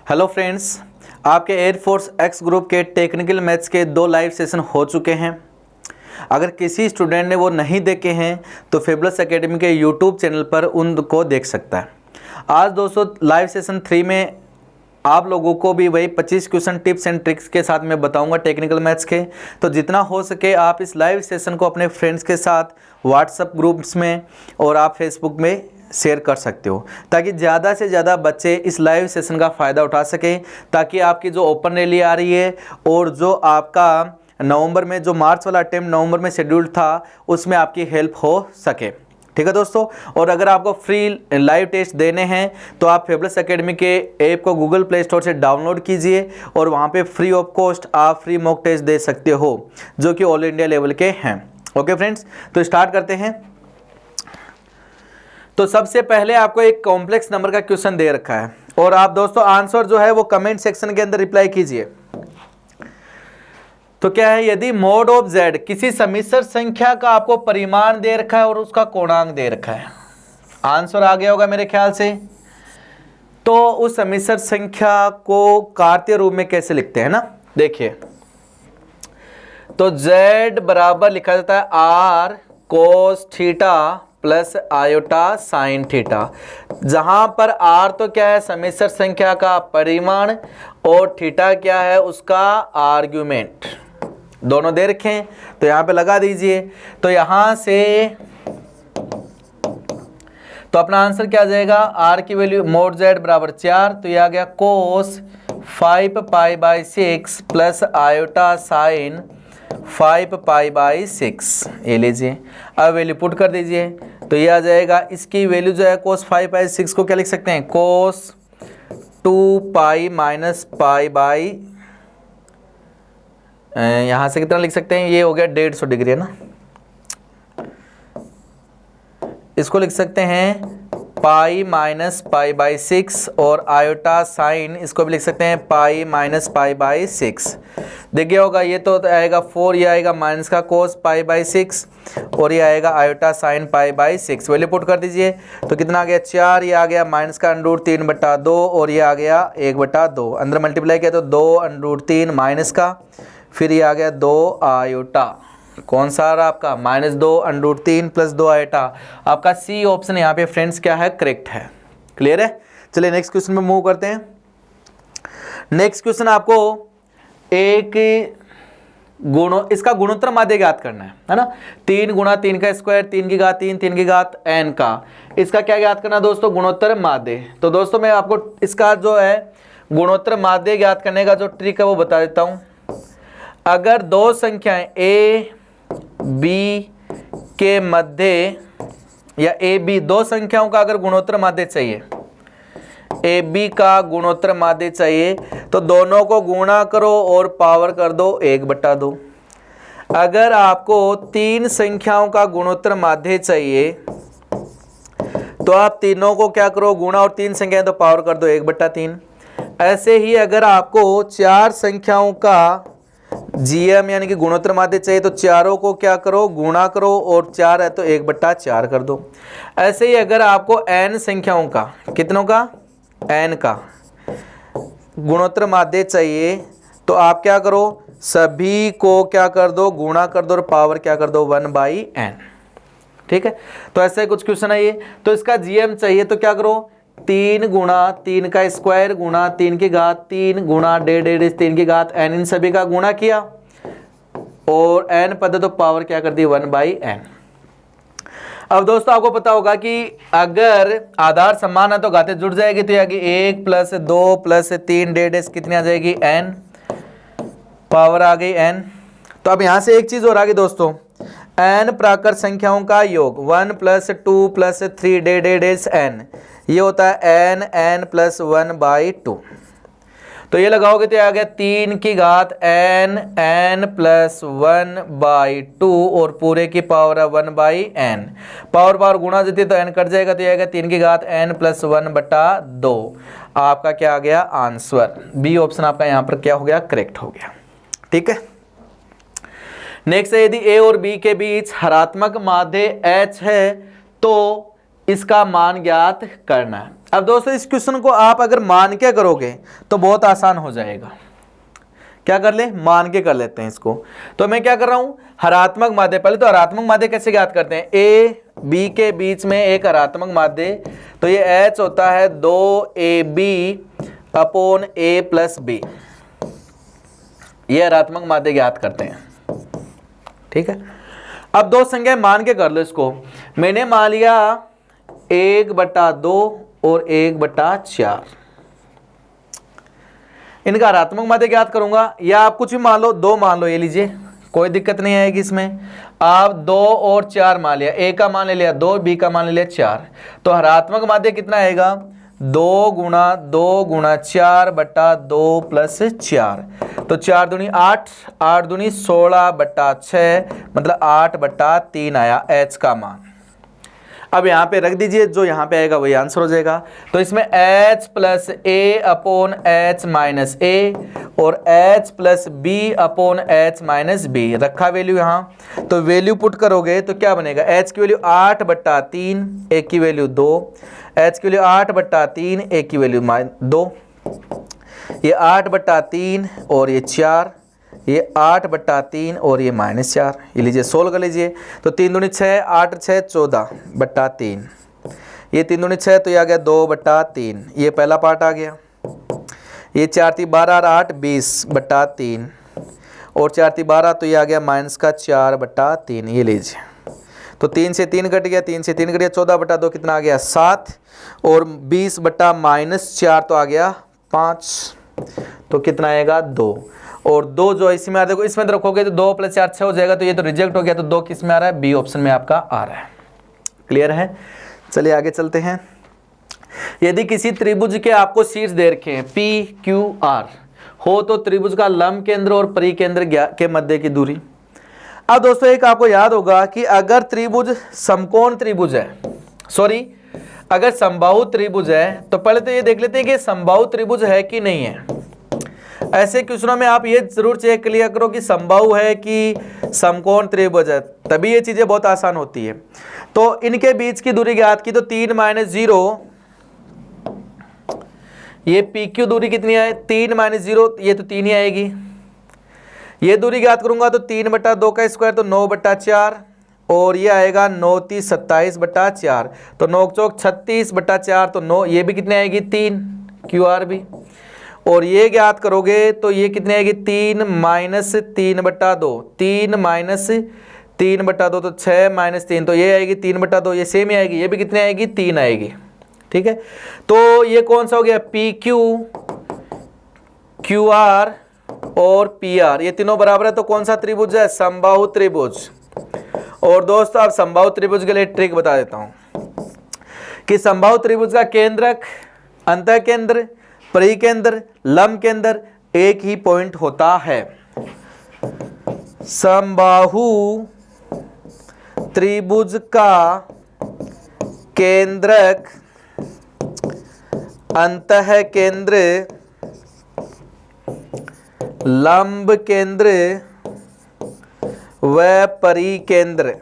Hello friends, आपके air force x group के technical maths के 2 लाइव सेशन हो चुके हैं। अगर किसी स्टूडेंट ने वो नहीं देखे हैं तो फेबुलस एकेडमी के यूट्यूब चैनल पर उनको देख सकता है। आज दोस्तों लाइव सेशन 3 में आप लोगों को भी वही 25 क्वेश्चन टिप्स एंड ट्रिक्स के साथ मैं बताऊंगा टेक्निकल मैथ्स के। तो जितना हो सके आप इस लाइव सेशन को अपने फ्रेंड्स के साथ व्हाट्सएप ग्रुप्स में और आप फेसबुक में शेयर कर सकते हो, ताकि ज़्यादा से ज़्यादा बच्चे इस लाइव सेशन का फ़ायदा उठा सकें, ताकि आपकी जो ओपन रैली आ रही है और जो आपका नवंबर में जो मार्च वाला अटेम्प्ट नवंबर में शेड्यूल्ड था उसमें आपकी हेल्प हो सके। ठीक है दोस्तों, और अगर आपको फ्री लाइव टेस्ट देने हैं तो आप फेबुलस एकेडमी के ऐप को गूगल प्ले स्टोर से डाउनलोड कीजिए और वहाँ पे फ्री ऑफ कॉस्ट आप फ्री मॉक टेस्ट दे सकते हो, जो कि ऑल इंडिया लेवल के हैं। ओके फ्रेंड्स, तो स्टार्ट करते हैं। तो सबसे पहले आपको एक कॉम्प्लेक्स नंबर का क्वेश्चन दे रखा है और आप दोस्तों आंसर जो है वो कमेंट सेक्शन के अंदर रिप्लाई कीजिए। तो क्या है, यदि मोड ऑफ z किसी सम्मिश्र संख्या का आपको परिमाण दे रखा है और उसका कोणांक दे रखा है, आंसर आ गया होगा मेरे ख्याल से। तो उस सम्मिश्र संख्या को कार्तीय रूप में कैसे लिखते हैं ना, देखिए। तो z बराबर लिखा जाता है r cos theta plus iota sine theta, जहां पर r तो क्या है सम्मिश्र संख्या का परिमाण और थीटा क्या है उसका आर्ग्यूमेंट, दोनों दे रखे हैं। तो यहां पे लगा दीजिए। तो यहां से तो अपना आंसर क्या आ जाएगा, r की वैल्यू मोड z बराबर 4, तो ये आ गया कोस 5 pi by 6 plus iota sine 5 pi by 6, ये लीजिए। अब वैल्यू पुट कर दीजिए तो ये आ जाएगा। इसकी वैल्यू जो है कोस 5 बाई 6 को क्या लिख सकते हैं, कोस 2 पाई माइनस पाई बाई, यहां से कितना लिख सकते हैं, ये हो गया 150 डिग्री है ना, इसको लिख सकते हैं पाई माइनस पाई बाई 6 और आयोटा साइन इसको भी लिख सकते हैं पाई माइनस पाई बाई 6। देखिए होगा ये तो आएगा 4, ये आएगा माइनस का कोस पाई बाई 6 और ये आएगा iota sine pi by 6। Value put कर दीजिए तो कितना आ गया 4, ये आ गया माइनस का अंडरूट 3/2 और ये आ गया 1/2, अंदर मल्टीप्लाई किया तो 2 अंडरूट 3 माइनस का, फिर ये आ गया 2 आयोटा, कौन सा आ रहा आपका -2 अंडरूट 3 प्लस 2 आयोटा। आपका सी ऑप्शन यहाँ पे फ्रेंड्स क्या है, करेक्ट है। क्लियर है। चलिए नेक्स्ट क्वेश्चन में मूव करते हैं। नेक्स्ट क्वेश्चन आपको एक इसका गुणोत्तर माध्य ज्ञात करना है ना। 3 गुणा 3 का स्क्वायर 3 की घात 3 3 की घात n का, इसका क्या ज्ञात करना दोस्तों, गुणोत्तर माध्य। तो दोस्तों मैं आपको इसका जो है गुणोत्तर माध्य ज्ञात करने का जो ट्रिक है वो बता देता हूं। अगर दो संख्याएं a b के मध्य या a b दो संख्याओं का अगर गुणोत्तर माध्य चाहिए, ए बी का गुणोत्तर माध्य चाहिए, तो दोनों को गुणा करो और पावर कर दो 1/2। अगर आपको 3 संख्याओं का गुणोत्तर माध्य चाहिए तो आप तीनों को क्या करो, गुणा, और 3 संख्याएं तो पावर कर दो 1/3। ऐसे ही अगर आपको 4 संख्याओं का जीएम यानी कि गुणोत्तर माध्य चाहिए तो चारों को क्या करो, गुणा करो, और 4 है तो 1/4 कर दो। ऐसे ही अगर आपको n संख्याओं का, कितनों का, n का गुणोत्तर माध्य चाहिए तो आप क्या करो, सभी को क्या कर दो, गुणा कर दो और पावर क्या कर दो 1/n। ठीक है, तो ऐसे कुछ क्वेश्चन है ये। तो इसका जीएम चाहिए तो क्या करो, 3 गुणा 3 का स्क्वायर गुणा 3 की घात 3 गुणा 1.5 3 की घात n, इन सभी का गुणा किया और n पद तो पावर क्या कर दी 1/n। अब दोस्तों आपको पता होगा कि अगर आधार समान है तो घातें जुड़ जाएगी, तो आगे 1 + 2 + 3 1.5 कितनी आ जाएगी, n, पावर आ गई n। तो अब यहां से एक चीज और आ गई दोस्तों, n प्राकृत संख्याओं का योग 1 + 2 + 3 1.5 n, ये होता है n + 1/2। तो ये लगाओगे तो आ गया 3 की घात n + 1/2 और पूरे की पावर है 1/n। पावर गुणा देती तो n कट जाएगा तो ये आएगा 3 की घात n + 1/2। आपका क्या आ गया आंसर, बी ऑप्शन आपका यहाँ पर क्या हो गया, करेक्ट हो गया। ठीक है। नेक्स्ट है, यदि a और b के बीच हरात्मक माध्य h है तो इसका मान ज्ञात करना है। अब दोस्तों इस क्वेश्चन को आप अगर मान के करोगे तो बहुत आसान हो जाएगा। क्या कर ले, मान के कर लेते हैं इसको। तो मैं क्या कर रहा हूं, हरात्मक माध्य, पहले तो हरात्मक माध्य कैसे ज्ञात करते हैं, ए बी के बीच में एक हरात्मक माध्य, तो ये H होता है 2AB upon A plus B, ये हरात्मक माध्य ज्ञात करते हैं। ठीक है, अब दो संख्या मान के कर लो इसको। मैंने मान लिया 1/2 और 1/4, इनका हरात्मक माध्य ज्ञात करूंगा, या आप कुछ भी मान लो, 2 मान लो, ये लीजिए, कोई दिक्कत नहीं आएगी इसमें। आप 2 और 4 मान लिया, ए का मान ले लिया 2, बी का मान ले लिया 4, तो हरात्मक माध्य कितना आएगा, 2 गुणा 4/2 प्लस 4, तो 4 दूनी 8, 8 दूनी 16/6, मतलब 8/3 आया H का मान। अब यहाँ पे रख दीजिए, जो यहाँ पे आएगा वही आंसर हो जाएगा। तो इसमें H plus A upon H minus A और H plus B upon H minus B रखा वैल्यू यहाँ, तो वैल्यू पुट करोगे तो क्या बनेगा, H की वैल्यू 8/3, A की वैल्यू 2, H की वैल्यू 8/3, A की वैल्यू 2, ये 8/3 और ये 4, ये 8/3 और ये -4, ये लीजिए सोल्व कर लीजिए। तो 3 दूनी 6, 8 6 14/3, ये 3 दूनी 6, तो ये आ गया 2/3, ये पहला पार्ट आ गया। ये 4 3 12 और 8 20/3 और 4 3 12, तो ये आ गया -4/3, ये लीजिए। तो 3 से 3 कट गया, 3 से 3 कट गया, 14/2 कितना आ गया 7 और 20/-4 तो आ गया 5, तो कितना आएगा 2, और 2 जो इसमें आ रहा है, देखो इसमें तो रखोगे तो 2 + 4 6 हो जाएगा, तो ये तो रिजेक्ट हो गया, तो 2 किस में आ रहा है, बी ऑप्शन में आपका आ रहा है। क्लियर है, चलिए आगे चलते हैं। यदि किसी त्रिभुज के आपको शीर्ष दे रखे हैं PQR हो, तो त्रिभुज का लंब केंद्र और परिकेंद्र के मध्य की दूरी। अब दोस्तों एक आपको याद होगा कि अगर त्रिभुज समकोण त्रिभुज है, सॉरी अगर समबाहु त्रिभुज है, तो पहले तो ये देख लेते हैं कि समबाहु त्रिभुज है कि नहीं है। ऐसे क्वेश्चनों में आप ये जरूर चेक लिया करो कि समबाहु है कि समकोण त्रिभुज है, तभी ये चीजें बहुत आसान होती है। तो इनके बीच की दूरी ज्ञात की, तो 3 - 0, ये PQ दूरी कितनी है, 3 - 0, ये तो 3 ही आएगी। ये दूरी ज्ञात करूंगा तो 3/2 का स्क्वायर, तो 9/4, और ये आएगा 9 × 3 = 27/4, तो 9 × 36/4, तो 9, ये भी कितने आएगी 3 QR भी। और ये ज्ञात करोगे तो ये कितने आएगी 3 - 3/2, 3 - 3/2, तो 6 - 3, तो ये आएगी 3/2, ये सेम ही आएगी, ये भी कितने आएगी 3 आएगी। ठीक है, तो ये कौन सा हो गया, PQ, QR और PR, ये तीनों बराबर है, तो कौन सा त्रिभुज है, समबाहु त्रिभुज। और दोस्तों आप समबाहु त्रिभुज के लिए ट्रिक बता देता हूं कि समबाहु त्रिभुज का केंद्रक, अंतः केंद्र, परिकेंद्र, लंब केंद्र एक ही पॉइंट होता है। समबाहु त्रिभुज का केंद्रक, अंतः केंद्र, लंब केंद्र व परिकेंद्र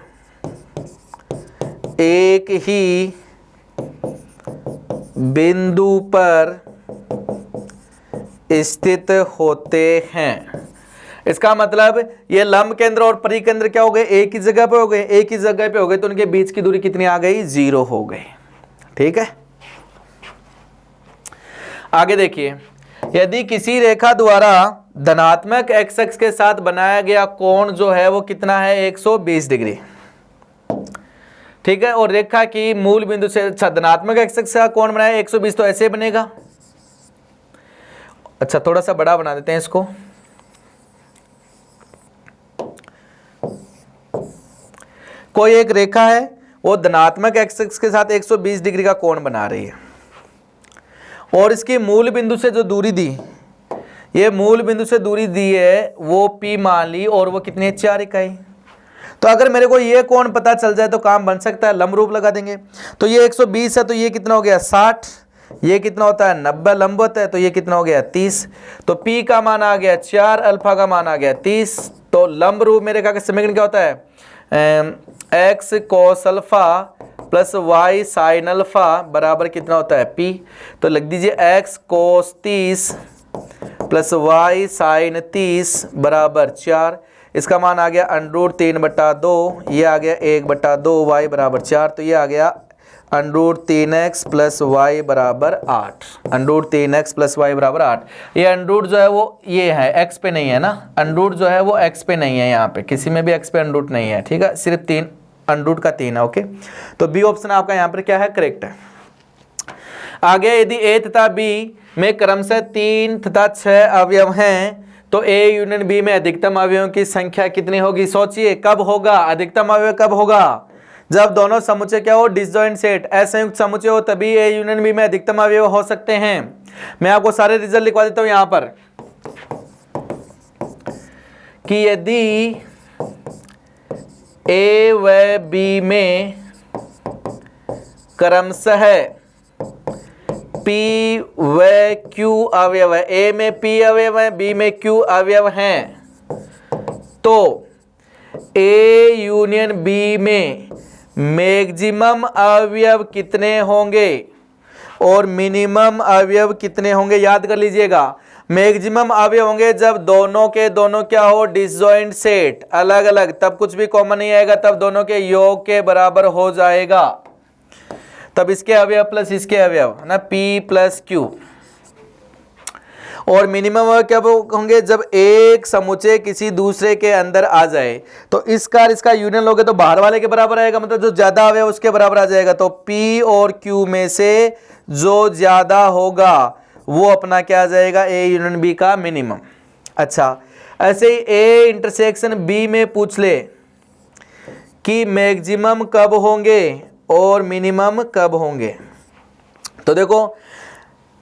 एक ही बिंदु पर स्थित होते हैं। इसका मतलब ये लंब केंद्र और परिकेंद्र क्या हो गए, एक ही जगह पे हो गए, एक ही जगह पे हो गए, तो उनके बीच की दूरी कितनी आ गई, 0 हो गई। ठीक है, आगे देखिए, यदि किसी रेखा द्वारा धनात्मक x अक्ष के साथ बनाया गया कोण जो है वो कितना है, 120 डिग्री। ठीक है, और रेखा की मूल बिंदु से, अच्छा धनात्मक x अक्ष का कोण बनाया 120, तो ऐसे बनेगा। अच्छा थोड़ा सा बड़ा बना देते हैं इसको। कोई एक रेखा है, वो धनात्मक x अक्ष के साथ 120 डिग्री का कोण बना रही है, और इसकी मूल बिंदु से जो दूरी दी, ये मूल बिंदु से दूरी दी है वो P मान ली, और वो कितनी है, 4 इकाई। तो अगर मेरे को ये कोण पता चल जाए तो काम बन सकता है, लंब रूप लगा देंगे। तो ये 120 है, तो ये कितना हो गया 60, ये कितना होता है 90 लंबवत है, तो ये कितना हो गया 30, तो P का मान आ गया 4, अल्फा का मान आ गया 30। तो लंब रूप में रेखा का समीकरण क्या होता है, x cos alpha plus y sine alpha बराबर कितना होता है p। तो लिख दीजिए x cos 30 plus y sine 30 बराबर 4। इसका मान आ गया √3/2, ये आ गया 1/2 y बराबर 4। तो ये आ गया √3x प्लस वाई बराबर 8, √3x प्लस वाई बराबर 8। ये अंडरूट जो है वो ये है x पे नहीं है ना, अंडरूट जो है वो x पे नहीं है, यहाँ पे किसी में भी x पे अंडरूट नहीं है, ठीक है, सिर्फ 3 अंडरूट का 3 है। ओके, तो बी ऑप्शन आपका यहाँ पर क्या है, करेक्ट है। आगे यदि a तथा b में क्रमशः 3 तथा 6 अवयव हैं तो A यूनियन B में अधिकतम अवयवों की संख्या कितनी होगी। सोचिए कब होगा अधिकतम अवयव, कब होगा जब दोनों समुच्चय क्या हो, डिसजॉइंट सेट असंयुक्त समुच्चय हो, तभी A यूनियन B में अधिकतम अवयव हो सकते हैं। मैं आपको सारे रिजल्ट लिखवा देता हूं यहां पर कि यदि A व B में क्रमशः P व Q अवयव है, A में P अवयव है, B में Q अवयव हैं, तो A यूनियन B में मैक्सिमम अवयव कितने होंगे और मिनिमम अवयव कितने होंगे। याद कर लीजिएगा, मैक्सिमम अवयव होंगे जब दोनों के दोनों क्या हो, डिसजॉइंट सेट अलग अलग, तब कुछ भी कॉमन नहीं आएगा, तब दोनों के योग के बराबर हो जाएगा, तब इसके अवयव प्लस इसके अवयव है ना, P प्लस Q। और मिनिमम अवयव कब होंगे, जब एक समुच्चय किसी दूसरे के अंदर आ जाए। तो इसका यूनियन लोगे तो बाहर वाले के बराबर आएगा, मतलब जो ज्यादा अवयव उसके बराबर आ जाएगा। तो P और Q में से जो ज्यादा होगा वो अपना क्या आ जाएगा, A यूनियन B का मिनिमम। अच्छा, ऐसे ही A इंटरसेक्शन B में पूछ ले कि मैक्सिमम कब होंगे और मिनिमम कब होंगे। तो देखो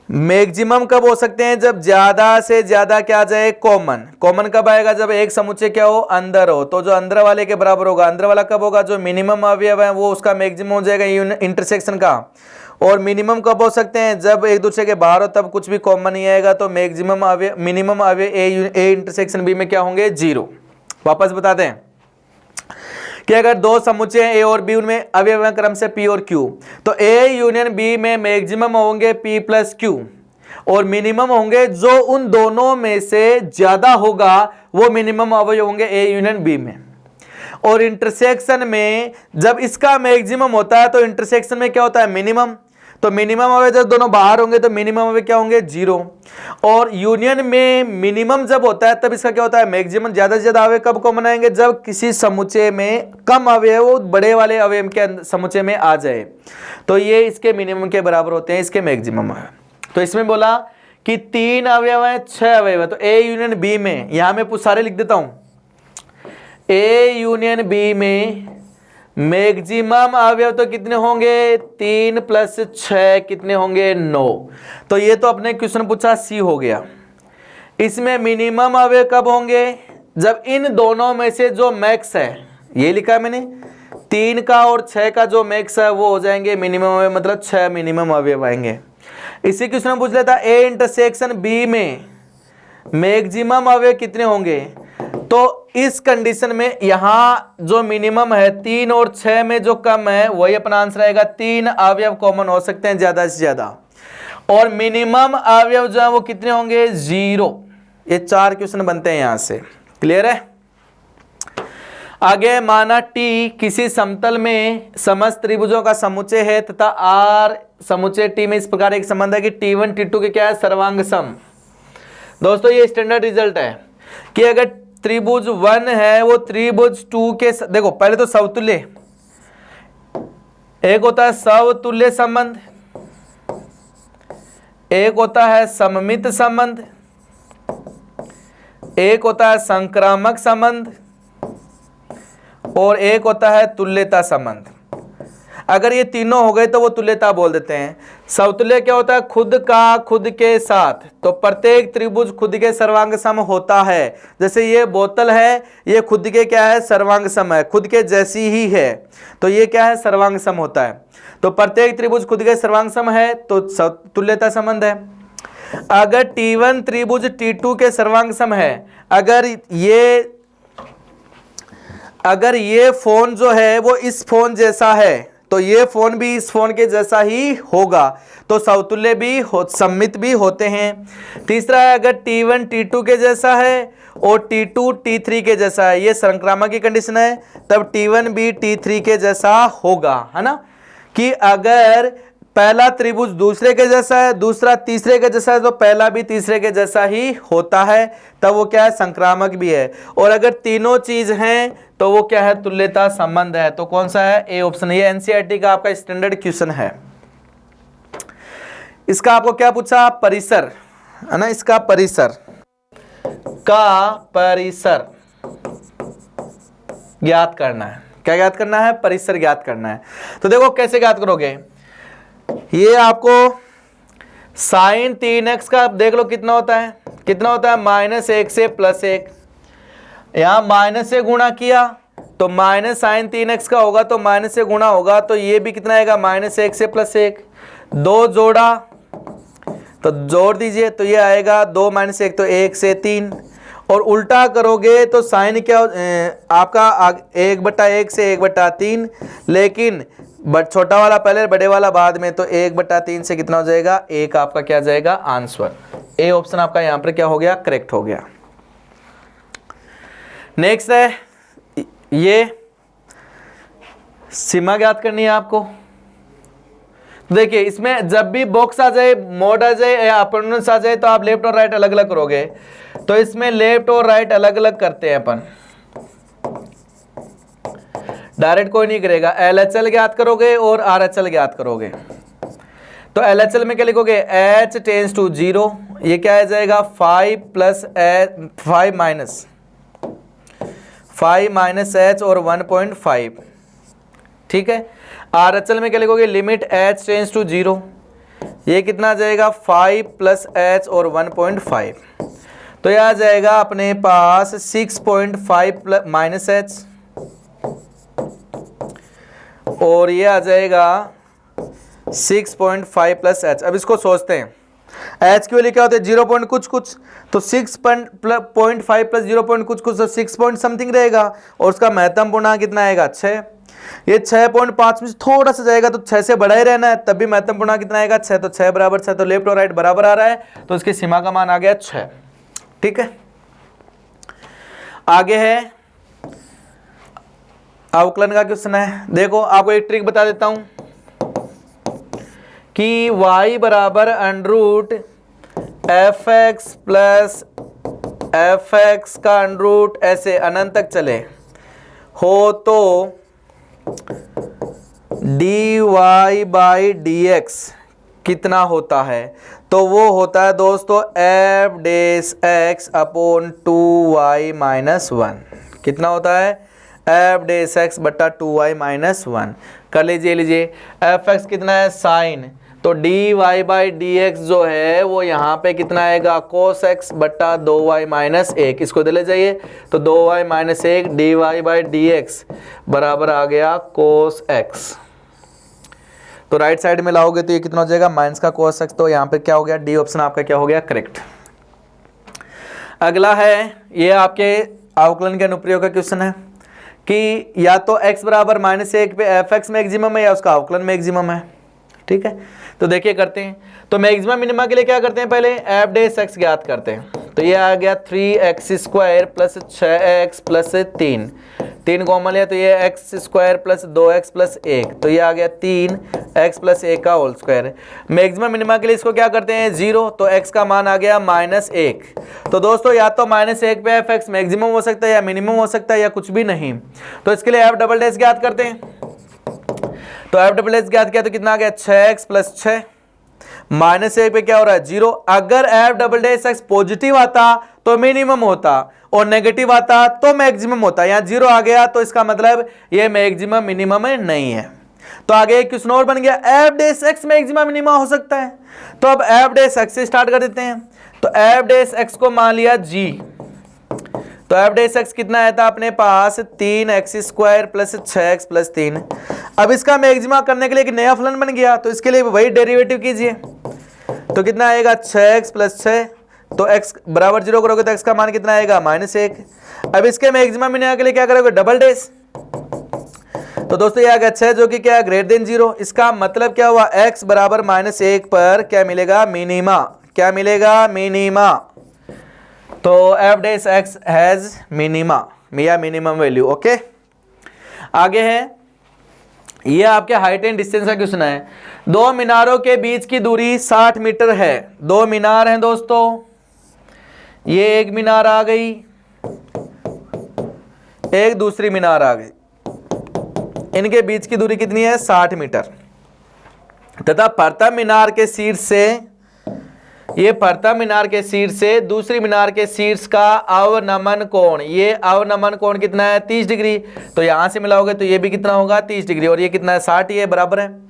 मैक्सिमम कब हो सकते हैं, जब ज्यादा से ज्यादा क्या आ जाए, कॉमन। कॉमन कब आएगा, जब एक समुच्चय क्या हो, अंदर हो, तो जो अंदर वाले के बराबर होगा। अंदर वाला कब होगा, जो मिनिमम अवयव है वो उसका मैक्सिमम हो जाएगा इंटरसेक्शन का। और मिनिमम कब हो सकते हैं, जब एक दूसरे के बाहर हो, तब कुछ भी कॉमन नहीं आएगा, तो मैक्सिमम अवयव मिनिमम अवयव ए इंटरसेक्शन बी में क्या होंगे, 0। वापस बताते हैं कि अगर दो समुच्चय A और B, उनमें अवयव क्रम से P और Q, तो A यूनियन B में मैक्सिमम होंगे P प्लस Q और मिनिमम होंगे जो उन दोनों में से ज्यादा होगा वो मिनिमम अवयव होंगे A यूनियन B में। और इंटरसेक्शन में जब इसका मैक्सिमम होता है तो इंटरसेक्शन में क्या होता है, मिनिमम। तो मिनिमम अवयव जब दोनों बाहर होंगे तो मिनिमम अवयव क्या होंगे, 0। और यूनियन में मिनिमम जब होता है तब इसका क्या होता है, मैक्सिमम। ज्यादा से ज्यादा अवयव कब को मनाएंगे, जब किसी समुच्चय में कम अवयव बड़े वाले अवयव के समुच्चय में आ जाए, तो ये इसके मिनिमम के बराबर होते हैं, इसके मैक्सिमम है। तो इसमें बोला कि 3 अवयव है, 6 अवयव है, तो A यूनियन B में, यहां मैं सारे लिख देता हूं, A यूनियन B में मैक्सिमम अवयव तो कितने होंगे, 3 प्लस 6 कितने होंगे, 9। तो ये तो अपने क्वेश्चन पूछा C हो गया। इसमें मिनिमम अवयव कब होंगे, जब इन दोनों में से जो मैक्स है, ये लिखा है मैंने, 3 का और 6 का जो मैक्स है वो हो जाएंगे मिनिमम अवयव, मतलब 6 मिनिमम अवयव आएंगे। इसी क्वेश्चन पूछ लेता A इंटरसेक्शन B में मैक्सिमम अवयव कितने होंगे। तो इस कंडीशन में यहां जो मिनिमम है 3 और 6 में जो कम है वही अपना आंसर आएगा। 3 अवयव कॉमन हो सकते हैं ज्यादा से ज्यादा, और मिनिमम अवयव जो है वो कितने होंगे, 0। ये 4 क्वेश्चन बनते हैं यहां से। क्लियर है। आगे माना T किसी समतल में समस्त त्रिभुजों का समुच्चय है तथा R समुच्चय T में इस प्रकार एक संबंध है कि T1 T2 के क्या है, सर्वांग सम। दोस्तों ये स्टैंडर्ड रिजल्ट है कि अगर त्रिभुज 1 है वो त्रिभुज 2 के, देखो पहले तो समतुल्य, एक होता है समतुल्य संबंध, एक होता है सममित संबंध, एक होता है संक्रामक संबंध और एक होता है तुल्यता संबंध। अगर ये तीनों हो गए तो वो तुल्यता बोल देते हैं। समतुल्य क्या होता है, खुद का खुद के साथ, तो प्रत्येक त्रिभुज खुद के सर्वांग सम होता है। जैसे ये बोतल है, ये खुद के क्या है, सर्वांग सम है, खुद के जैसी ही है, तो ये क्या है, सर्वांग सम होता है। तो प्रत्येक त्रिभुज खुद के सर्वांग सम है तो तुल्यता संबंध है। अगर T1 त्रिभुज T2 के सर्वांग सम है, अगर ये फोन जो है वो इस फोन जैसा है, तो ये फोन भी इस फोन के जैसा ही होगा, तो समतुल्य भी सममित भी होते हैं। तीसरा है अगर T1 T2 के जैसा है और T2 T3 के जैसा है, ये संक्रामक की कंडीशन है, तब T1 भी T3 के जैसा होगा, है ना। कि अगर पहला त्रिभुज दूसरे के जैसा है, दूसरा तीसरे के जैसा है, तो पहला भी तीसरे के जैसा ही होता है, तब वो क्या है, संक्रामक भी है। और अगर तीनों चीज हैं तो वो क्या है, तुल्यता संबंध है। तो कौन सा है, ए ऑप्शन। ये एनसीईआरटी का आपका स्टैंडर्ड क्वेश्चन है। इसका आपको क्या पूछा, परिसर, है ना, इसका परिसर ज्ञात करना है। क्या ज्ञात करना है, परिसर ज्ञात करना है। तो देखो कैसे ज्ञात करोगे, ये आपको साइन 3x का देख लो कितना होता है, कितना होता है, -1 से +1। यहां माइनस से गुणा किया तो माइनस साइन 3x का होगा, तो माइनस से गुणा होगा, तो ये भी कितना आएगा, -1 से +1। 2 जोड़ा तो जोड़ दीजिए, तो ये आएगा 2 - 1 तो 1 से 3। और उल्टा करोगे तो साइन क्या आपका 1/1 से 1/3, लेकिन छोटा वाला पहले बड़े वाला बाद में, तो 1/3 से कितना हो जाएगा, 1 आपका क्या जाएगा, आंसर। ए ऑप्शन आपका यहां पर क्या हो गया, करेक्ट हो गया। नेक्स्ट है, ये सीमा ज्ञात करनी है आपको। देखिए इसमें जब भी बॉक्स आ जाए, मोड आ जाए या अपोनेंस आ जाए, तो आप लेफ्ट और राइट अलग अलग करोगे। तो इसमें लेफ्ट और राइट अलग अलग करते हैं अपन, डायरेक्ट कोई नहीं करेगा। LHL ज्ञात करोगे और RHL ज्ञात करोगे। तो LHL में क्या लिखोगे, h टेंड्स टू 0, ये क्या आ जाएगा, 5 माइनस h और 1.5, ठीक है। RHL में क्या लिखोगे, लिमिट h टेंड्स टू 0, ये कितना आ जाएगा, 5 + h और 1.5, तो यह आ जाएगा अपने पास 6.5 - h, और ये आ जाएगा 6.5 + h। अब इसको सोचते हैं, h के लिए क्या होता है, 0 पॉइंट कुछ कुछ, तो 6.5 + 0 पॉइंट कुछ कुछ, तो 6 पॉइंट समथिंग रहेगा। और उसका महत्तम पूर्णांक कितना आएगा, 6। ये 6.5 में थोड़ा सा जाएगा, तो 6 से बड़ा ही रहना है, तब भी महत्तम पूर्णांक कितना आएगा, 6। तो 6 बराबर 6, तो लेफ्ट और राइट बराबर आ रहा है, तो इसकी सीमा का मान आ गया 6, ठीक है। आगे है अवकलन का क्वेश्चन है। देखो आपको एक ट्रिक बता देता हूं कि y बराबर √fx + fx का √ ऐसे अनंत तक चले हो, तो dy/dx कितना होता है, तो वो होता है दोस्तों f'(2y - 1)। कितना होता है, f'(2y - 1)। कर लीजिए fx कितना है, साइन, तो dy/dx जो है वो यहाँ पे कितना आएगा, cos x बट्टा 2y - 1। इसको दे ले जाइए, तो 2y - 1 dy/dx बराबर आ गया cos x। तो राइट साइड में लाओगे तो ये कितना हो जाएगा, माइनस का cos x। तो यहाँ पे क्या हो गया, डी ऑप्शन आपका क्या हो गया, करेक्ट। अगला है, ये आपके अवकलन के अनुप्रयोग का क्वेश्चन है कि या तो x बराबर -1 पे fx मैक्सिमम है या उसका अवकलन मैक्सिमम है, ठीक है। तो देखिए करते हैं, तो मैक्सिमम मिनिमा के लिए क्या करते हैं, पहले f' ज्ञात करते हैं। तो ये आ गया 3x² + 6x + 3, 3 कॉमन लिया, तो ये x² + 2x + 1, तो ये आ गया 3x + 1 का होल स्क्वायर। मैक्सिमम मिनिमा के लिए इसको क्या करते हैं, 0, तो x का मान आ गया -1। तो दोस्तों या तो -1 पे fx मैक्सिमम हो सकता है या मिनिमम हो सकता है या कुछ भी नहीं। तो इसके लिए f" ज्ञात करते हैं। तो f" ज्ञात किया तो कितना आ गया, 6x + 6, -1 पे क्या हो रहा है, 0। अगर f" पॉजिटिव आता तो मिनिमम होता और नेगेटिव आता तो मैक्सिमम होता। यहाँ 0 आ गया तो इसका मतलब ये मैक्सिमम मिनिमम नहीं है। तो आगे एक क्वेश्चन और बन गया, f' मैक्सिमम मिनिमम हो सकता है। तो अब f' से स्टार्ट कर देते हैं। तो f' को मान लिया g, तो f' कितना आया था अपने पास, 3x² + 6x + 3। अब इसका मैक्सिमा करने के लिए एक नया फलन बन गया, तो इसके लिए वही डेरिवेटिव कीजिए। तो कितना आएगा, 6x + 6, तो x बराबर 0 करोगे तो x का मान कितना आएगा, -1। अब इसके मैक्सिमा मिनिमा के लिए क्या करोगे, डबल डैश। तो दोस्तों ये आ गया 6 जो कि क्या है ग्रेटर देन 0। इसका मतलब क्या हुआ, x बराबर -1 पर क्या मिलेगा, मिनिमा। क्या मिलेगा, मिनिमा। तो F dash x has minima या मिनिमम वैल्यू। ओके, आगे है, ये आपके हाइट एंड डिस्टेंस का क्वेश्चन है। दो मीनारों के बीच की दूरी 60 मीटर है। दो मीनार हैं दोस्तों, ये एक मीनार आ गई, एक दूसरी मीनार आ गई, इनके बीच की दूरी कितनी है, 60 मीटर। तथा प्रथम मीनार के शीर्ष से, ये प्रथम मीनार के शीर्ष से दूसरी मीनार के शीर्ष का अवनमन कोण, ये अवनमन कोण कितना है, 30 डिग्री। तो यहां से मिलाओगे तो ये भी कितना होगा, 30 डिग्री, और ये कितना है, 60, ये बराबर है।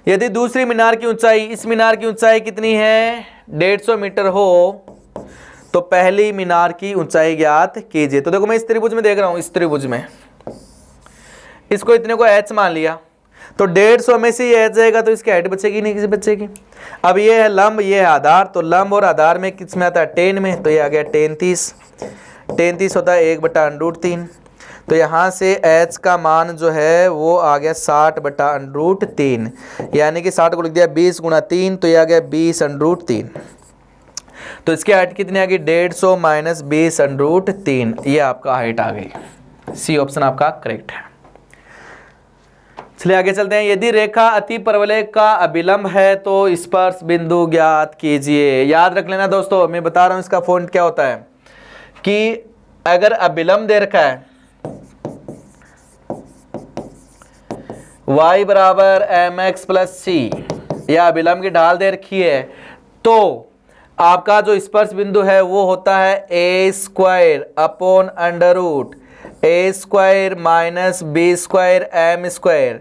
यदि दूसरी मीनार की ऊंचाई, इस मीनार की ऊंचाई कितनी है, 150 मीटर हो, तो पहली मीनार की ऊंचाई ज्ञात कीजिए। तो देखो मैं इस त्रिभुज में देख रहा हूं, इस त्रिभुज में इसको इतने को h मान लिया, तो 150 में से ये h जाएगा तो इसकी हाइट बचेगी नहीं, किसी बचेगी। अब ये है लंब, ये है आधार, तो लंब और आधार में किस में आता है, टेन में, तो ये आ गया टेन 30। टेन 30 होता है 1/√3। तो यहाँ से h का मान जो है वो आ गया 60/√3, यानी कि 60 को लिख दिया 20 × 3, तो ये आ गया 20/√3। तो इसकी हाइट कितनी आ गई, 150 - 20/√3, ये आपका हाइट आ गई। सी ऑप्शन आपका करेक्ट है। चलिए आगे चलते हैं। यदि रेखा अति परवलय का अभिलंब है तो स्पर्श बिंदु ज्ञात कीजिए। याद रख लेना दोस्तों, मैं बता रहा हूं इसका फॉन्ट क्या होता है, कि अगर अभिलंब दे रखा है y बराबर mx + c, या अभिलंब की ढाल दे रखी है, तो आपका जो स्पर्श बिंदु है वो होता है a² / a² - b² m²,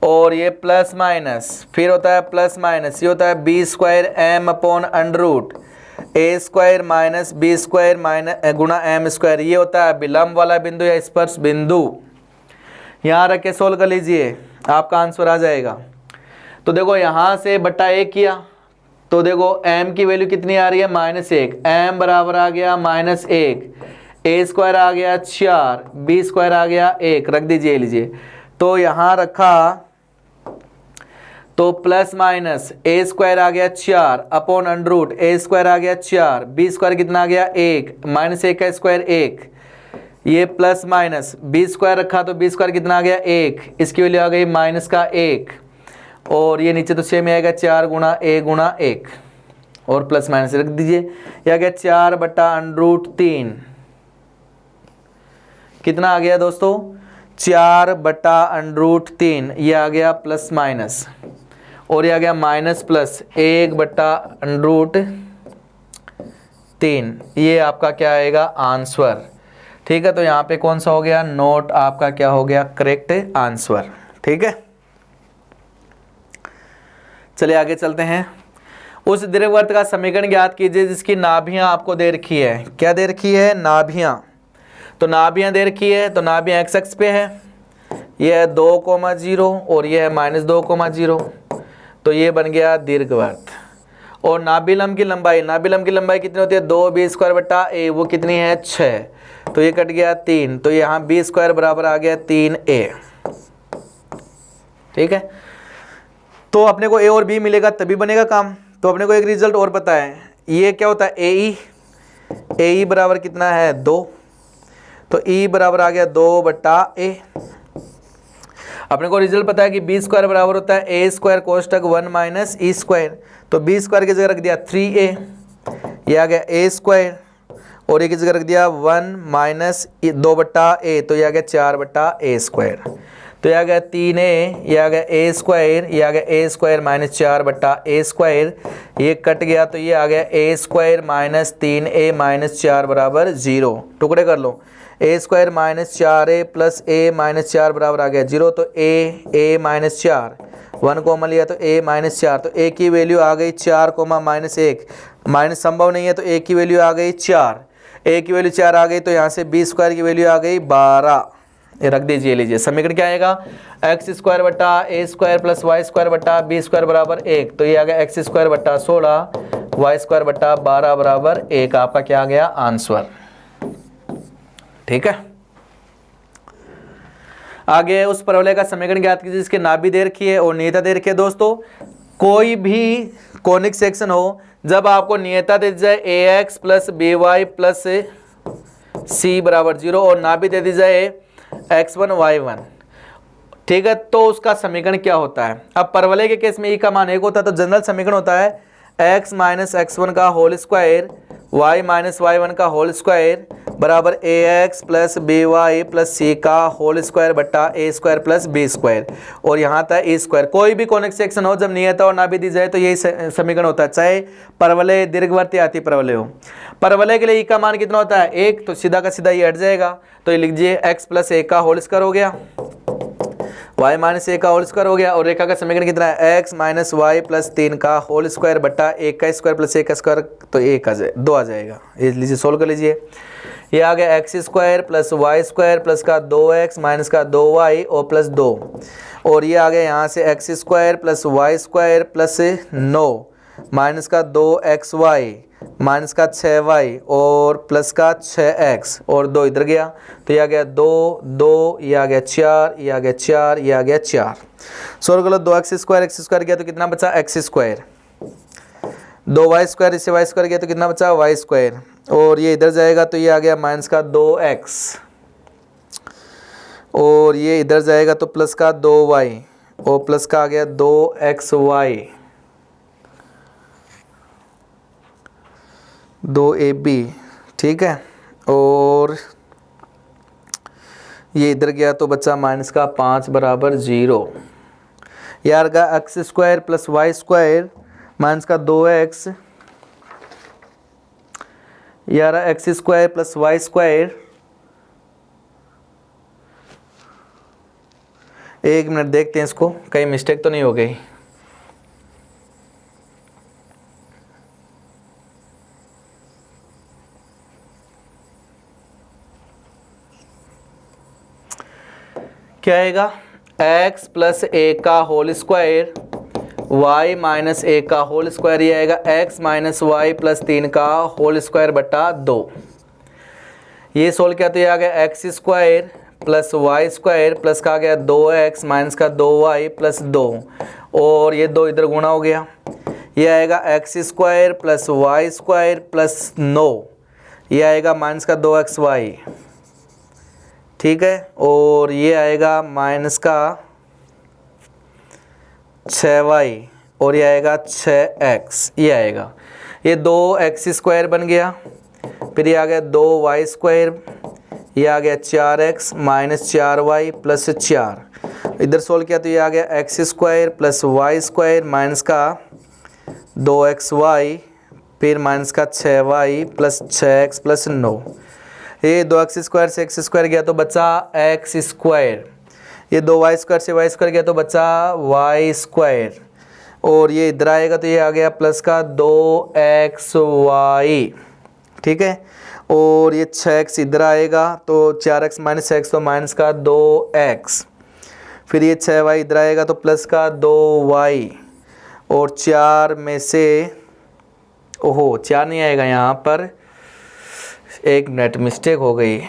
और ये प्लस माइनस, फिर होता है प्लस माइनस, ये होता है b² m / a² - b² - m², ये होता है विलंब वाला बिंदु या स्पर्श बिंदु। यहाँ रख के सोल्व कर लीजिए, आपका आंसर आ जाएगा। तो देखो यहाँ से बट्टा 1 किया, तो देखो m की वैल्यू कितनी आ रही है, -1, m बराबर आ गया -1, a² आ गया 4, b² आ गया 1, रख दीजिए, लीजिए। तो यहाँ रखा तो प्लस माइनस a² आ गया 4 / a² आ गया 4, b² कितना आ गया 1, -1 का स्क्वायर 1, ये प्लस माइनस b² रखा तो b² कितना आ गया 1, इसकी वैल्यू आ गई -1, और ये नीचे तो सेम आएगा 4 × a × 1, और प्लस माइनस रख दीजिए, ये आ गया 4/√3, कितना आ गया दोस्तों, 4/√3, ये आ गया प्लस माइनस, और ये आ गया माइनस प्लस 1/√3, ये आपका क्या आएगा, आंसर। ठीक है, तो यहाँ पे कौन सा हो गया, नोट आपका क्या हो गया, करेक्ट आंसर। ठीक है, चलिए आगे चलते हैं। उस दीर्घवृत्त का समीकरण ज्ञात कीजिए जिसकी नाभियां आपको दे रखी है। क्या दे रखी है, नाभियां। तो नाभियां दे रखी है, तो नाभियां एक्स अक्ष पे है, ये है 2,0 और ये है -2,0, तो ये बन गया दीर्घवृत्त। और नाभिलंब की लंबाई, नाभिलंब की लंबाई कितनी होती है, 2b² वो कितनी है, 6, तो ये कट गया 3, तो यहाँ b² बराबर आ गया 3a। ठीक है, तो अपने को a और b मिलेगा तभी बनेगा काम। तो अपने को एक रिजल्ट और पता है, ये क्या होता है, AE बराबर कितना है, 2, तो E बराबर आ गया 2/a। अपने को रिजल्ट पता है कि b² बराबर होता है a² कोष्टक 1 - e², तो b² की जगह रख दिया 3a, ये आ गया a², और ये की जगह रख दिया 1 - 2/a, तो ये आ गया 4/a², तो ये आ गया 3a, ये आ गया a², ये आ गया a² - 4/a², ये कट गया, तो ये आ गया a² - 3a - 4 बराबर 0। टुकड़े कर लो, a² - 4a + a - 4 बराबर आ गया 0, तो a - 4, 1 कॉमन लिया तो a - 4, तो a की वैल्यू आ गई 4, -1, माइनस संभव नहीं है, तो a की वैल्यू आ गई 4, a की वैल्यू 4 आ गई, तो यहाँ से b² की वैल्यू आ गई 12, ये रख दीजिए, लीजिए। समीकरण क्या आएगा, x² + a² + y² + b² बराबर 1, तो ये आ गया x² + 16 y² + 12 बराबर 1, आपका क्या आ गया, आंसर। ठीक है, आगे उस परवलय का समीकरण ज्ञात कीजिए जिसके नाभि दे रखी है और नियता दे रखी है। दोस्तों कोई भी कॉनिक सेक्शन हो, जब आपको नियता दे दी जाए ax plus B Y plus C बराबर 0 और नाभि दे दी जाए x1 y1, ठीक है, तो उसका समीकरण क्या होता है। अब परवलय के केस में ई का मान 1 होता है तो जनरल समीकरण होता है x माइनस x1 का whole square y minus y1 का होल स्क्वायर बराबर ax plus B Y plus C का होल स्क्वायर बट्टा A square plus B square और यहाँ तक ए स्क्वायर। कोई भी कॉनिक सेक्शन हो, जब नियता और नाभि दी जाए तो यही समीकरण होता है, चाहे परवलय दीर्घवृत्त या अति परवलय हो। परवलय के लिए ई का मान कितना होता है 1, तो सीधा का सीधा ये हट जाएगा, तो ये लिख दीजिए x प्लस ए का होल स्क्वायर हो गया, y माइनस ए का होल स्क्वायर हो गया और रेखा का समीकरण कितना है x माइनस वाई प्लस 3 का होल स्क्वायर बट्टा 1 का स्क्वायर प्लस 1 का स्क्वायर, तो 2 आ जाएगा। ये लीजिए सोल्व कर लीजिए। ये आ गया x square plus y square plus का 2x माइनस का 2y और प्लस 2, और ये आ गया यहाँ से x square plus y square plus 9 minus का 2xy माइनस का 6y और प्लस का 6x और 2 इधर गया, तो ये आ गया 2 2, ये आ गया 4, ये आ गया 4, ये आ गया 4। सोल्व करो, 2x स्क्वायर गया तो कितना बचा एक्स स्क्वायर, 2y स्क्वायर इससे y स्क्वायर गया तो कितना बचा y स्क्वायर, और ये इधर जाएगा तो ये आ गया माइनस का 2x और ये इधर जाएगा तो प्लस का 2y और प्लस का आ गया 2xy 2ab, ठीक है, और ये इधर गया तो बचा माइनस का 5 बराबर 0। यार का x square plus y square minus का 2x, यार x square plus y square, एक मिनट देखते हैं इसको कहीं मिस्टेक तो नहीं हो गई। क्या आएगा x प्लस ए का होल स्क्वायर y माइनस ए का होल स्क्वायर, ये आएगा x माइनस वाई प्लस 3 का होल स्क्वायर बटा 2। ये सोल्व किया तो ये आ गया x square plus y square plus का आ गया 2x माइनस का 2y प्लस 2 और ये 2 इधर गुणा हो गया, ये आएगा x square plus y square plus 9, ये आएगा माइनस का 2xy, ठीक है, और ये आएगा माइनस का 6y और ये आएगा 6x, ये आएगा, ये 2x स्क्वायर बन गया, फिर ये आ गया 2y स्क्वायर, ये आ गया 4x माइनस 4y प्लस 4, इधर सोल्व किया तो ये आ गया x square plus y square minus का 2xy फिर माइनस का 6y प्लस 6x प्लस 9। ये 2x स्क्वायर से x स्क्वायर गया तो बचा x स्क्वायर, ये 2y स्क्वायर से y स्क्वायर गया तो बचा y स्क्वायर, और ये इधर आएगा तो ये आ गया प्लस का 2xy, ठीक है, और ये 6x इधर आएगा तो 4x माइनस x तो माइनस का 2x, फिर ये 6y इधर आएगा तो प्लस का 2y, और 4 में से ओहो 4 नहीं आएगा यहाँ पर, एक मिनट मिस्टेक हो गई,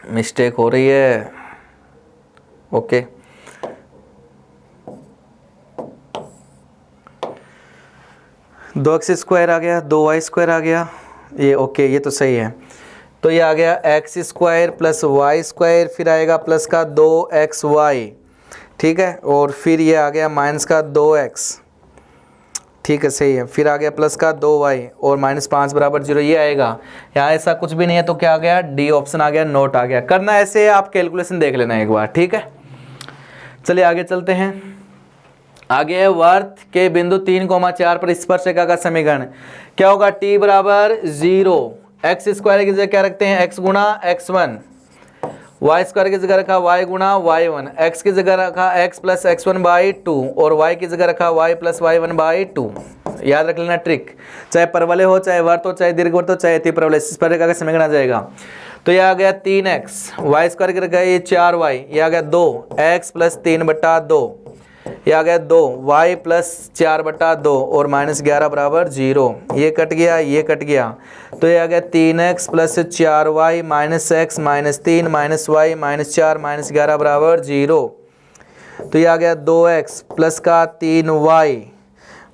मिस्टेक हो रही है, ओके, दो एक्स स्क्वायर आ गया 2y स्क्वायर आ गया, ये ओके, ये तो सही है, तो ये आ गया x square plus y square फिर आएगा प्लस का 2xy, ठीक है, और फिर ये आ गया माइनस का 2x, ठीक है सही है, फिर आ गया प्लस का 2y और माइनस 5 बराबर 0, ये आएगा। यहाँ ऐसा कुछ भी नहीं है तो क्या आ गया डी ऑप्शन आ गया, नोट आ गया। करना ऐसे आप कैलकुलेशन देख लेना एक बार, ठीक है। चलिए आगे चलते हैं। आगे है वर्त के बिंदु 3,4 पर स्पर्शरेखा का समीकरण क्या होगा, t बराबर 0, एक्स स्क्वायर की जगह क्या रखते हैं x गुणा x1, y स्क्वायर की जगह रखा y गुणा y1, x की जगह रखा x प्लस x1 बाई 2 और y की जगह रखा y प्लस y1 बाई 2। याद रख लेना ट्रिक, चाहे परवलय हो, चाहे वर्त हो, चाहे दीर्घवृत्त हो, चाहे अति परवलय, स्पर्शरेखा का समीकरण आ जाएगा। तो ये आ गया 3x, y स्क्वायर की जगह ये 4y, ये आ गया 2x प्लस 3 बटा 2, ये आ गया 2 y प्लस 4/2 और -11 बराबर 0। ये कट गया, ये कट गया, तो ये आ गया 3x plus 4y minus x minus 3 minus y minus 4 minus 11 बराबर 0। तो ये आ गया 2x प्लस का 3y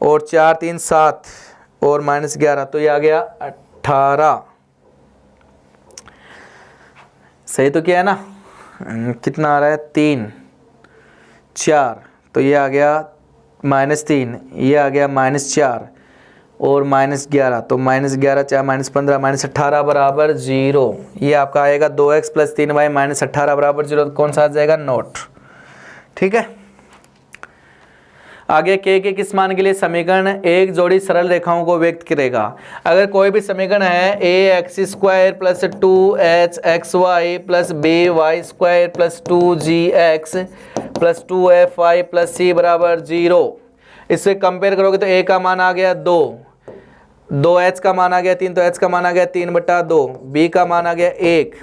और 4 3 7 और -11, तो ये आ गया 18। सही तो क्या है ना? कितना आ रहा है? 3 4, तो ये आ गया -3, ये आ गया -4 और -11, तो -11 4 -15 -18 बराबर 0। ये आपका आएगा 2x प्लस 3y -18 बराबर 0। कौन सा आ जाएगा? नोट। ठीक है। आगे k के किस मान के लिए समीकरण एक जोड़ी सरल रेखाओं को व्यक्त करेगा। अगर कोई भी समीकरण है ax² plus 2hxy plus by² plus 2gx plus 2fy plus c बराबर 0, इससे कंपेयर करोगे तो a का मान आ गया 2, 2h का मान आ गया 3, तो h का मान आ गया 3/2, b का मान आ गया 1,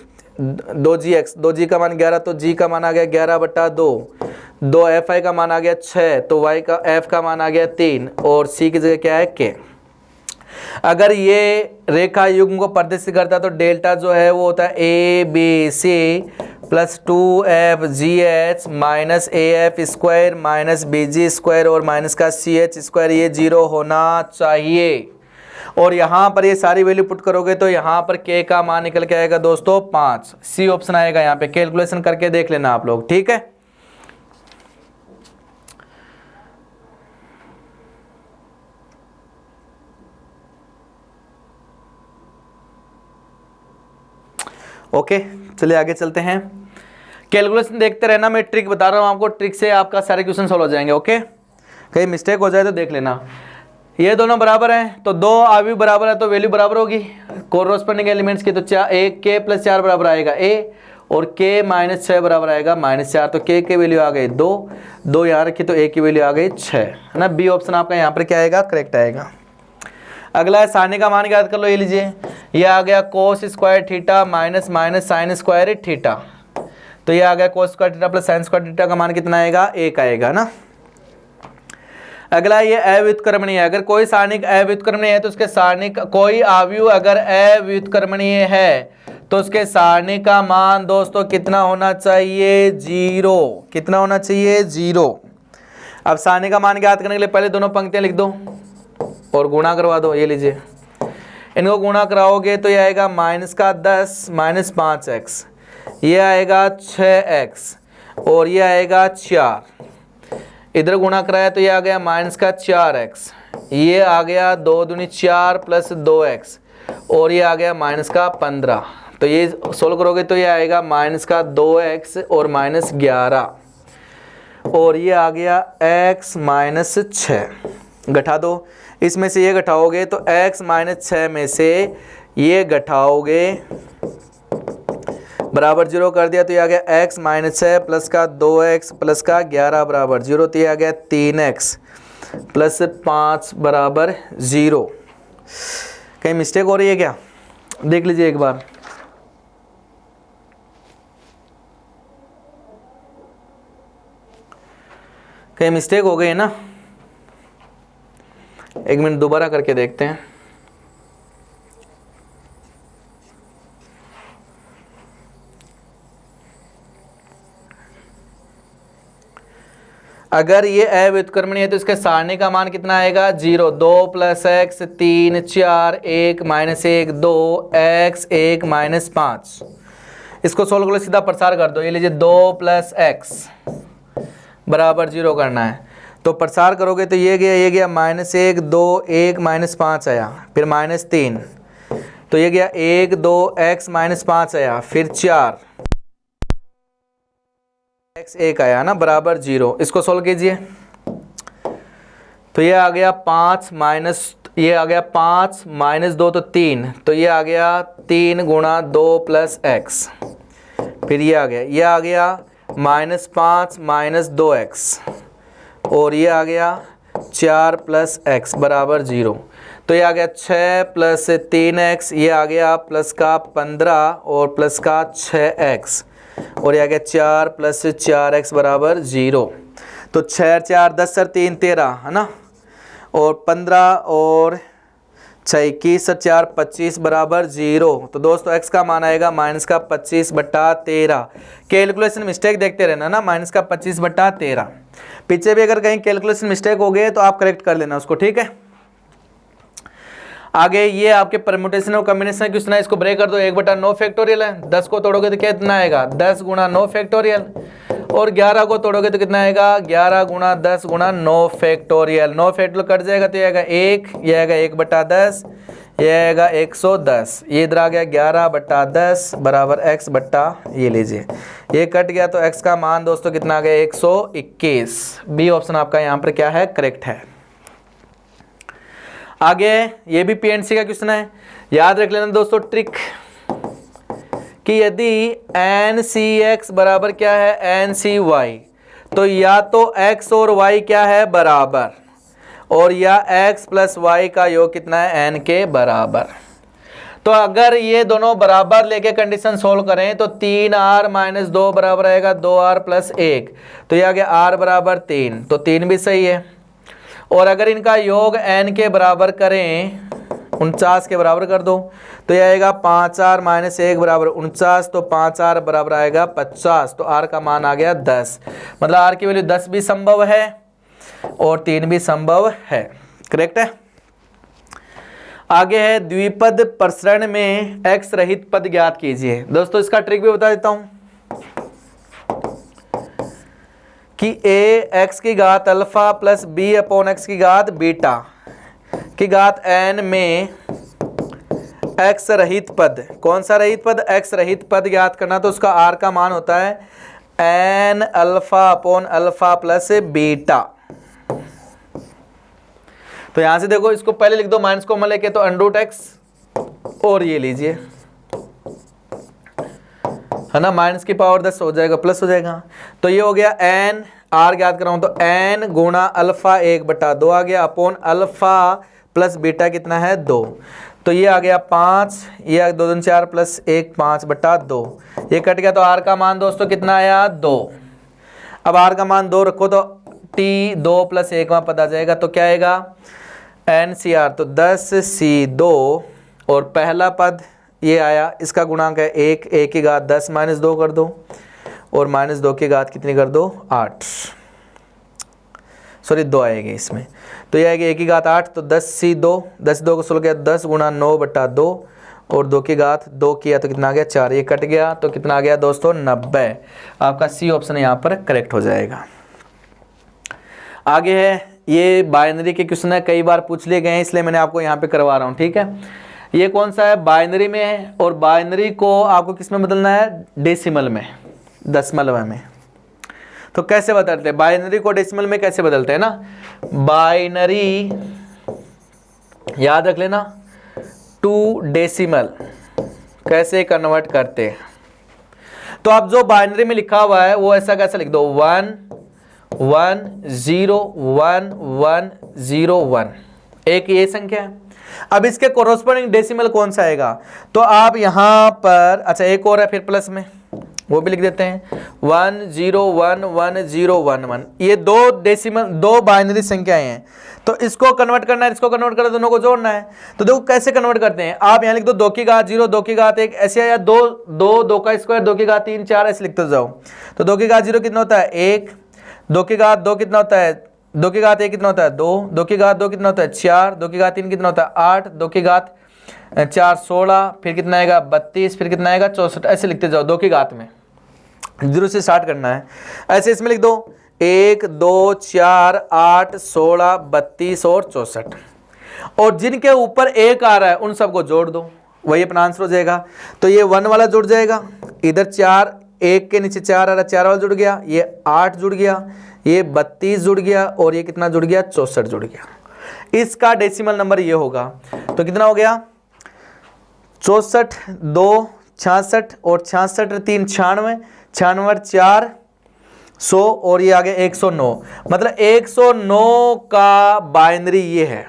2gx, 2g का मान 11, तो g का मान आ गया 11/2, 2fi का मान आ गया 6, तो y का f का मान आ गया 3 और c की जगह क्या है? k। अगर ये रेखा युग्म को प्रदर्शित करता है तो डेल्टा जो है वो होता है abc plus 2fgh minus af² minus bg² और माइनस का ch², ये 0 होना चाहिए। और यहाँ पर ये सारी वैल्यू पुट करोगे तो यहाँ पर k का मान निकल के आएगा दोस्तों 5, सी ऑप्शन आएगा। यहाँ पे कैलकुलेशन करके देख लेना आप लोग। ठीक है। ओके, चलिए आगे चलते हैं। कैलकुलेशन देखते रहना, मैं ट्रिक बता रहा हूँ आपको, ट्रिक से आपका सारे क्वेश्चन सॉल्व हो जाएंगे। ओके, कहीं मिस्टेक हो जाए तो देख लेना। ये दोनों बराबर हैं तो दो अवयव बराबर है तो वैल्यू बराबर होगी कोरोस्पोंडिंग एलिमेंट्स की। तो एक k प्लस 4 बराबर आएगा a और k -6 बराबर आएगा -4, तो k की वैल्यू आ गई 2, 2 यहाँ रखी तो a की वैल्यू आ गई 6, है ना। बी ऑप्शन आपका यहाँ पर क्या आएगा? करेक्ट आएगा। अगला है सारणी का मान याद कर लो। ये लीजिए, ये आ गया cos² theta minus sin² theta, तो ये आ गया cos² theta plus sin² theta का मान कितना आएगा? 1 आएगा ना। अगला ये अव्युत्क्रमणीय है। अगर कोई सारणिक अव्युत्क्रमणीय है तो उसके सारणिक कोई अवयव अगर अव्युत्क्रमणीय है तो उसके सारणी का मान दोस्तों कितना होना चाहिए? 0। कितना होना चाहिए? 0। अब सारणी का मान ज्ञात करने के लिए पहले दोनों पंक्तियां लिख दो और गुणा करवा दो। ये लीजिए, इनको गुणा कराओगे तो ये आएगा -10 माइनस 5x, ये आएगा 6x और ये आएगा 4। इधर गुणा कराया तो ये आ गया -4x, ये आ गया 2 दूनी 4 प्लस 2x और ये आ गया -15। तो ये सोल्व करोगे तो ये आएगा -2x और -11 और ये आ गया x -6। घटा दो, इसमें से ये घटाओगे तो x -6 में से ये घटाओगे बराबर 0 कर दिया तो ये आ गया x -6 प्लस का 2x प्लस का 11 बराबर 0, तो ये आ गया 3x प्लस 5 बराबर 0। कहीं मिस्टेक हो रही है क्या? देख लीजिए एक बार। कहीं मिस्टेक हो गई है ना? एक मिनट दोबारा करके देखते हैं। अगर ये अव्युत्क्रमणीय है तो इसके सारणी का मान कितना आएगा? 0। 2 प्लस x 3 4 1 -1 2 x 1 -5। इसको सोल्व कर लो, सीधा प्रसार कर दो। ये लीजिए 2 प्लस x बराबर 0 करना है तो प्रसार करोगे तो ये गया -1 2 1 -5 आया, फिर -3 तो ये गया 1 2 x -5 आया, फिर 4 x 1 आया ना बराबर 0। इसको सोल्व कीजिए तो ये आ गया 5 माइनस, ये आ गया 5 -2 तो 3, तो ये आ गया 3 गुणा 2 प्लस x, फिर ये आ गया -5 -2x और ये आ गया 4 प्लस x बराबर 0, तो ये आ गया 6 प्लस 3x, ये आ गया प्लस का 15 और प्लस का 6x और ये आ गया 4 प्लस 4x बराबर 0। तो 6 4 10 सर 3 13 है ना, और 15 और 6 21 और 4 25 बराबर 0। तो दोस्तों x का मान आएगा -25/13। कैलकुलेशन मिस्टेक देखते रहना ना, -25/13। पीछे भी अगर कहीं कैलकुलेशन मिस्टेक हो गए तो आप करेक्ट कर लेना उसको, ठीक है। आगे ये आपके परम्यूटेशन और कॉम्बिनेशन क्वेश्चन है, इसको ब्रेक कर दो। 1/9 फैक्टोरियल है, 10 को तोड़ोगे तो कितना आएगा 10 × 9 फैक्टोरियल, और 11 को तोड़ोगे तो कितना आएगा 11 × 10 × 9 फैक्टोरियल। 9 फैक्टोरियल कट जाएगा तो ये आएगा 1, ये आएगा 1/10, ये आएगा 110, ये इधर आ गया 11/10 बराबर x बट्टा, ये लीजिए ये कट गया, तो x का मान दोस्तों कितना आ गया 121। बी ऑप्शन आपका यहाँ पर क्या है, करेक्ट है। आगे ये भी पीएनसी का क्वेश्चन है, याद रख लेना दोस्तों ट्रिक कि यदि NCX बराबर क्या है NCY, तो या तो x और y क्या है बराबर, और या x + y का योग कितना है n के बराबर। तो अगर ये दोनों बराबर लेके कंडीशन सोल्व करें तो 3r - 2 बराबर आएगा 2r + 1, तो ये आ गया r बराबर 3, तो 3 भी सही है। और अगर इनका योग n के बराबर करें 49 के बराबर कर दो, तो यह आएगा 5r - 1 बराबर 49, तो 5r बराबर आएगा 50, तो r का मान आ गया 10। मतलब r की वैल्यू 10 भी संभव है और 3 भी संभव है, करेक्ट है। आगे है द्विपद प्रसरण में x रहित पद ज्ञात कीजिए। दोस्तों इसका ट्रिक भी बता देता हूं कि a x की घात अल्फा प्लस b/x की घात बीटा की घात n में x रहित पद, कौन सा रहित पद, x रहित पद ज्ञात करना, तो उसका r का मान होता है n अल्फा प्लस बीटा। तो यहां से देखो इसको पहले लिख दो माइनस कॉमन लेके, तो √x और ये लीजिए है ना, माइनस की पावर 10 हो जाएगा प्लस हो जाएगा, तो ये हो गया n, r ज्ञात कर रहा हूं तो n गुणा अल्फा 1/2 आ गया अपॉन अल्फा प्लस बीटा कितना है 2, तो ये आ गया 5, ये आ 2 2 4 प्लस 1 5/2, ये कट गया, तो r का मान दोस्तों कितना आया 2। अब r का मान 2 रखो तो t 2 + 1 पद आ जाएगा, तो क्या आएगा NCR, तो 10c2, और पहला पद ये आया, इसका गुणांक है 1, 1 की घात 10 - 2 कर दो, और -2 की घात कितनी कर दो 8, सॉरी 2 आएगी इसमें, तो ये आएगी 1 की घात 8, तो 10c2, 10 को 16 किया 10 × 9/2, और 2 की घात 2 किया तो कितना आ गया 4, ये कट गया, तो कितना आ गया दोस्तों 90। आपका सी ऑप्शन यहाँ पर करेक्ट हो जाएगा। आगे है ये बाइनरी के क्वेश्चन है, कई बार पूछ लिए गए हैं इसलिए मैंने आपको यहाँ पे करवा रहा हूँ, ठीक है। ये कौन सा है, बाइनरी में है, और बाइनरी को आपको किस में बदलना है, डेसिमल में, दशमलव में। तो कैसे बदलते हैं बाइनरी को डेसिमल में, कैसे बदलते हैं ना, बाइनरी याद रख लेना टू डेसिमल कैसे कन्वर्ट करते हैं। तो आप जो बाइनरी में लिखा हुआ है वो ऐसा कैसे लिख दो 1 1 0 1 1 0 1, एक ये संख्या है। अब इसके कोरोस्पोंडिंग डेसिमल कौन सा आएगा, तो आप यहाँ पर, अच्छा एक और है फिर प्लस में, वो भी लिख देते हैं 1 0 1 1 0 1 1, ये दो डेसिमल, दो बाइनरी संख्याएं हैं, तो इसको कन्वर्ट करना है, इसको कन्वर्ट करना है, दोनों को जोड़ना है। तो देखो कैसे कन्वर्ट करते हैं, आप यहाँ लिख दो 2 की घात 0 2 की घात 1 ऐसे, या 2 का स्क्वायर 2 की घात 3 4 ऐसे लिखते जाओ। तो 2 की घात 0 कितना होता है 1, 2 की घात 2 कितना होता है, 2 की घात 1 कितना होता है 2, 2 की घात 2 कितना होता है 4, 2 की घात 3 कितना होता है 8, 2 की घात 4 16, फिर कितना आएगा 32, फिर कितना आएगा 64, ऐसे लिखते जाओ 2 की घात में, 0 से स्टार्ट करना है। ऐसे इसमें लिख दो 1 2 4 8 16 32 और 64, और जिनके ऊपर 1 आ रहा है उन सबको जोड़ दो, वही अपना आंसर हो जाएगा। तो ये 1 वाला जुड़ जाएगा, इधर 4, 1 के नीचे 4 आ रहा है, 4 वाला जुड़ गया, ये 8 जुड़ गया, ये 32 जुड़ गया, और ये कितना जुड़ गया 64 जुड़ गया। इसका डेसिमल नंबर ये होगा, तो कितना हो गया 64 2 66, और 66 3 96, 96 4 100, और ये आगे 109, मतलब 109 का बाइनरी ये है।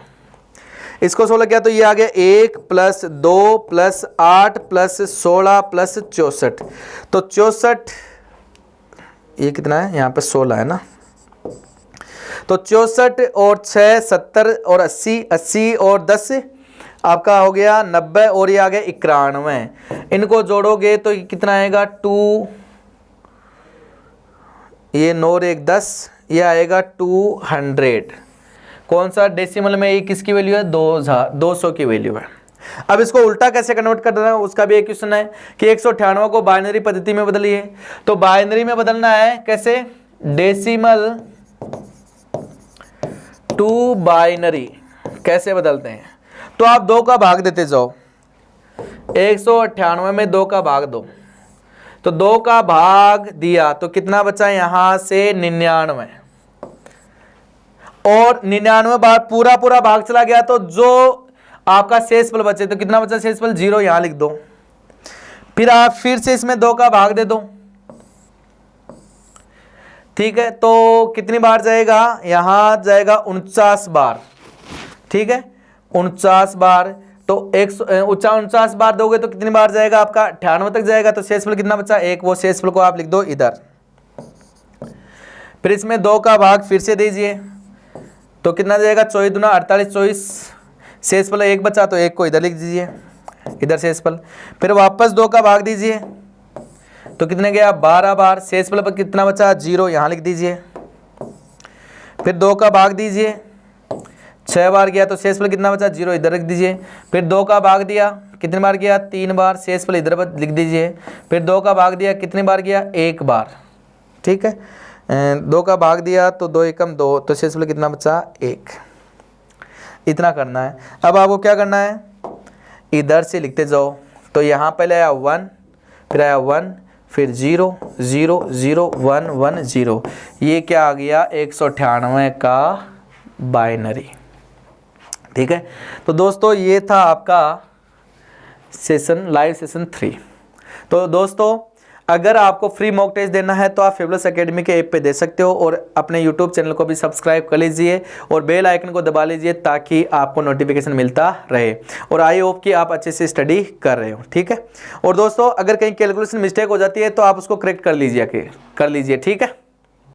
इसको 16 किया तो ये आ गया 1 + 2 + 8 + 16 + 64, तो 64, ये कितना है यहाँ पे 16 है ना, तो 64 और 6 70 और 80, 80 और 10 आपका हो गया 90 और ये आ गया 91। इनको जोड़ोगे तो कितना आएगा 2, ये 9 और 1 10, ये आएगा 200। कौन सा डेसिमल में ये किसकी वैल्यू है 200 की वैल्यू है। अब इसको उल्टा कैसे कन्वर्ट करना है उसका भी एक क्वेश्चन है कि 198 को बाइनरी पद्धति में बदलिए। तो बाइनरी में बदलना है कैसे, डेसिमल टू बाइनरी कैसे बदलते हैं। तो आप 2 का भाग देते जाओ, 198 में 2 का भाग दो, तो 2 का भाग दिया तो कितना बचा यहां से 99, और 99 बार पूरा भाग चला गया तो जो आपका शेषफल बचे तो कितना बचा शेषफल 0, यहां लिख दो। फिर आप फिर से इसमें 2 का भाग दे दो, ठीक है। तो कितनी बार जाएगा, यहां जाएगा 49 बार, ठीक है 49 बार। तो 49 बार दोगे तो कितनी बार जाएगा आपका 98 तक जाएगा। तो शेषफल कितना बचा 1, वो शेषफल को आप लिख दो इधर। फिर इसमें 2 का भाग फिर से दीजिए तो कितना जाएगा 24 दूना 48, 24 शेषफल 1 बचा तो 1 को इधर लिख दीजिए, इधर शेषफल। फिर वापस 2 का भाग दीजिए तो कितने गया 12 बार, शेषफल पर कितना बचा 0, यहां लिख दीजिए। फिर 2 का भाग दीजिए 6 बार गया तो शेषफल कितना बचा 0, इधर रख दीजिए। फिर 2 का भाग दिया कितने बार गया 3 बार, शेषफल इधर लिख दीजिए। फिर 2 का भाग दिया कितने बार गया 1 बार, ठीक है। 2 का भाग दिया तो 2 एकम 2, तो शेषफल कितना बचा 1। इतना करना है। अब आपको क्या करना है, इधर से लिखते जाओ। तो यहाँ पहले आया 1, फिर आया 1, फिर 0 0 0 1 1 0, ये क्या आ गया 198 का बाइनरी, ठीक है। तो दोस्तों ये था आपका सेशन, लाइव सेशन 3। तो दोस्तों अगर आपको फ्री मॉक टेस्ट देना है तो आप फेबुलस एकेडमी के ऐप पे दे सकते हो, और अपने यूट्यूब चैनल को भी सब्सक्राइब कर लीजिए और बेल आइकन को दबा लीजिए ताकि आपको नोटिफिकेशन मिलता रहे, और आई होप कि आप अच्छे से स्टडी कर रहे हो, ठीक है। और दोस्तों अगर कहीं कैलकुलेशन मिस्टेक हो जाती है तो आप उसको करेक्ट कर लीजिए, ठीक है।